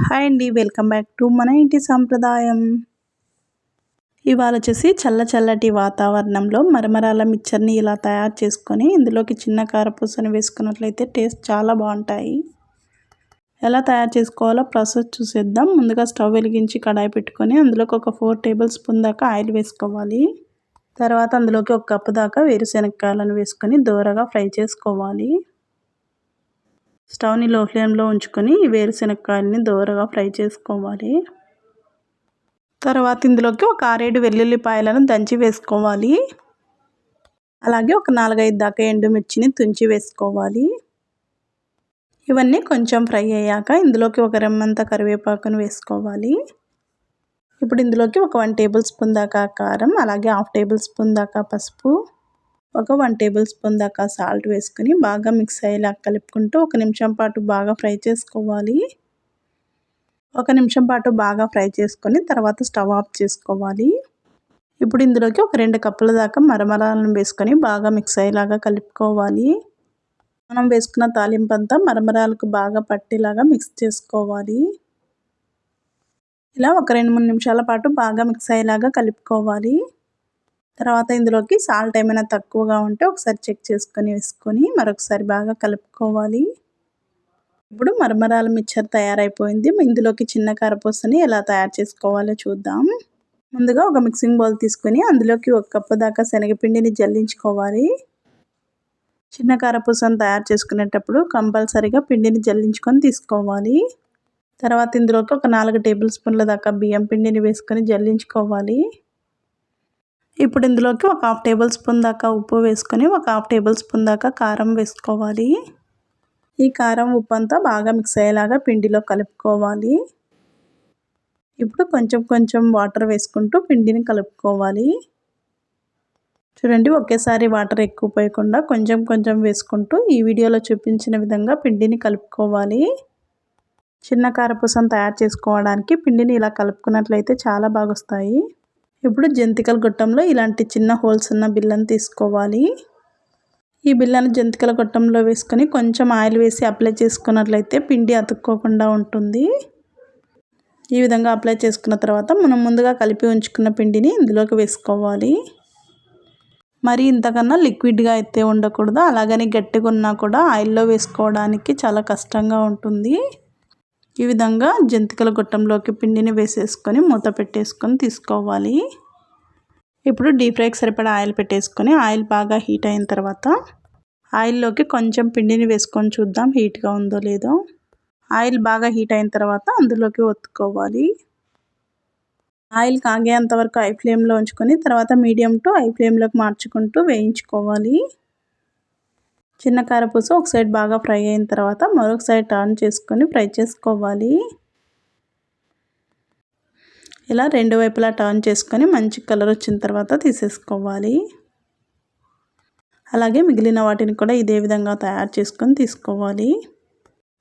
Hi అండి, welcome back to మన ఇంటి సంప్రదాయం. ఇవాళ వచ్చేసి చల్లటి వాతావరణంలో మరమరాల మిక్చర్ని ఇలా తయారు చేసుకొని ఇందులోకి చిన్న కారపూసని వేసుకున్నట్లయితే టేస్ట్ చాలా బాగుంటాయి. ఎలా తయారు చేసుకోవాలో ప్రాసెస్ చూసేద్దాం. ముందుగా స్టవ్ వెలిగించి కడాయి పెట్టుకొని అందులోకి ఒక 4 టేబుల్ స్పూన్ దాకా ఆయిల్ వేసుకోవాలి. తర్వాత అందులోకి 1 కప్పు దాకా వేరుశనగకాయలను వేసుకొని దోరగా ఫ్రై చేసుకోవాలి. స్టవ్ని లో ఫ్లేమ్లో ఉంచుకొని ఈ వేరుశనగకాయలని దోరగా ఫ్రై చేసుకోవాలి. తర్వాత ఇందులోకి ఒక 6-7 వెల్లుల్లిపాయలను దంచి వేసుకోవాలి. అలాగే ఒక 4-5 దాకా ఎండుమిర్చిని తుంచి వేసుకోవాలి. ఇవన్నీ కొంచెం ఫ్రై అయ్యాక ఇందులోకి ఒక రెమ్మంత కరివేపాకును వేసుకోవాలి. ఇప్పుడు ఇందులోకి ఒక 1 టేబుల్ స్పూన్ దాకా కారం, అలాగే 1/2 టేబుల్ స్పూన్ దాకా పసుపు, ఒక 1 టేబుల్ స్పూన్ దాకా సాల్ట్ వేసుకొని బాగా మిక్స్ అయ్యేలా కలుపుకుంటూ 1 నిమిషం పాటు బాగా ఫ్రై చేసుకోవాలి. 1 నిమిషం పాటు బాగా ఫ్రై చేసుకొని తర్వాత స్టవ్ ఆఫ్ చేసుకోవాలి. ఇప్పుడు ఇందులోకి ఒక 2 కప్పుల దాకా మరమరాలను వేసుకొని బాగా మిక్స్ అయ్యేలాగా కలుపుకోవాలి. మనం వేసుకున్న తాలింపు అంతా మరమరాలకు బాగా పట్టేలాగా మిక్స్ చేసుకోవాలి. ఇలా ఒక 2-3 నిమిషాల పాటు బాగా మిక్స్ అయ్యేలాగా కలుపుకోవాలి. తర్వాత ఇందులోకి సాల్ట్ ఏమైనా తక్కువగా ఉంటే ఒకసారి చెక్ చేసుకొని వేసుకొని మరొకసారి బాగా కలుపుకోవాలి. ఇప్పుడు మరమరాల మిక్చర్ తయారైపోయింది. ఇందులోకి చిన్న కారపూసని ఎలా తయారు చేసుకోవాలో చూద్దాం. ముందుగా ఒక మిక్సింగ్ బౌల్ తీసుకొని అందులోకి 1 కప్పు దాకా శనగపిండిని జల్లించుకోవాలి. చిన్న కారపూసను తయారు చేసుకునేటప్పుడు కంపల్సరీగా పిండిని జల్లించుకొని తీసుకోవాలి. తర్వాత ఇందులోకి ఒక 4 టేబుల్ స్పూన్ల దాకా బియ్యం పిండిని వేసుకొని జల్లించుకోవాలి. ఇప్పుడు ఇందులోకి ఒక 1/2 టేబుల్ స్పూన్ దాకా ఉప్పు వేసుకొని ఒక 1/2 టేబుల్ స్పూన్ దాకా కారం వేసుకోవాలి. ఈ కారం ఉప్పు అంతా బాగా మిక్స్ అయ్యేలాగా పిండిలో కలుపుకోవాలి. ఇప్పుడు కొంచెం వాటర్ వేసుకుంటూ పిండిని కలుపుకోవాలి. చూడండి, ఒకేసారి వాటర్ ఎక్కువ పోయకుండా కొంచెం వేసుకుంటూ ఈ వీడియోలో చూపించిన విధంగా పిండిని కలుపుకోవాలి. చిన్న కారపూసను తయారు చేసుకోవడానికి పిండిని ఇలా కలుపుకున్నట్లయితే చాలా బాగా వస్తాయి. ఇప్పుడు జంతికల గొట్టంలో ఇలాంటి చిన్న హోల్స్ ఉన్న బిళ్ళను తీసుకోవాలి. ఈ బిళ్ళను జంతికల గొట్టంలో వేసుకొని కొంచెం ఆయిల్ వేసి అప్లై చేసుకున్నట్లయితే పిండి అతుక్కోకుండా ఉంటుంది. ఈ విధంగా అప్లై చేసుకున్న తర్వాత మనం ముందుగా కలిపి ఉంచుకున్న పిండిని ఇందులోకి వేసుకోవాలి. మరి ఇంతకన్నా లిక్విడ్గా అయితే ఉండకూడదు, అలాగని గట్టిగా ఉన్నా కూడా ఆయిల్లో వేసుకోవడానికి చాలా కష్టంగా ఉంటుంది. ఈ విధంగా జంతికల గొట్టంలోకి పిండిని వేసేసుకొని మూత పెట్టేసుకొని తీసుకోవాలి. ఇప్పుడు డీప్ ఫ్రైకి సరిపడా ఆయిల్ పెట్టేసుకొని ఆయిల్ బాగా హీట్ అయిన తర్వాత ఆయిల్లోకి కొంచెం పిండిని వేసుకొని చూద్దాం హీట్గా ఉందో లేదో. ఆయిల్ బాగా హీట్ అయిన తర్వాత అందులోకి ఒత్తుకోవాలి. ఆయిల్ కాగేంత వరకు హై ఫ్లేమ్లో ఉంచుకొని తర్వాత మీడియం టు హై ఫ్లేమ్లోకి మార్చుకుంటూ వేయించుకోవాలి. చిన్న కారపూస ఒక సైడ్ బాగా ఫ్రై అయిన తర్వాత మరొక సైడ్ టర్న్ చేసుకొని ఫ్రై చేసుకోవాలి. ఇలా 2 వైపులా టర్న్ చేసుకొని మంచి కలర్ వచ్చిన తర్వాత తీసేసుకోవాలి. అలాగే మిగిలిన వాటిని కూడా ఇదే విధంగా తయారు చేసుకొని తీసుకోవాలి.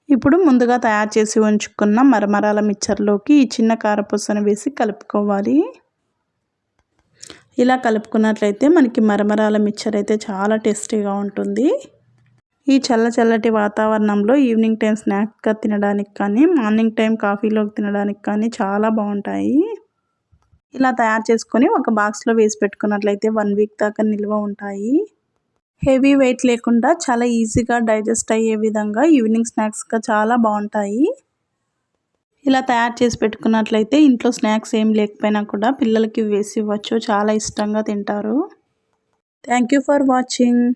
ఇప్పుడు ముందుగా తయారు చేసి ఉంచుకున్న మరమరాల మిక్చర్లోకి ఈ చిన్న కారపూసను వేసి కలుపుకోవాలి. ఇలా కలుపుకున్నట్లయితే మనకి మరమరాల మిక్చర్ అయితే చాలా టేస్టీగా ఉంటుంది. ఈ చల్లటి వాతావరణంలో ఈవినింగ్ టైం స్నాక్గా తినడానికి కానీ మార్నింగ్ టైం కాఫీలోకి తినడానికి కానీ చాలా బాగుంటాయి. ఇలా తయారు చేసుకొని ఒక బాక్స్లో వేసి పెట్టుకున్నట్లయితే 1 వీక్ దాకా నిల్వ ఉంటాయి. హెవీ వెయిట్ లేకుండా చాలా ఈజీగా డైజెస్ట్ అయ్యే విధంగా ఈవినింగ్ స్నాక్స్గా చాలా బాగుంటాయి. ఇలా తయారు చేసి పెట్టుకున్నట్లయితే ఇంట్లో స్నాక్స్ ఏం లేకపోయినా కూడా పిల్లలకి వేసి ఇవ్వచ్చు, చాలా ఇష్టంగా తింటారు. Thank you for watching.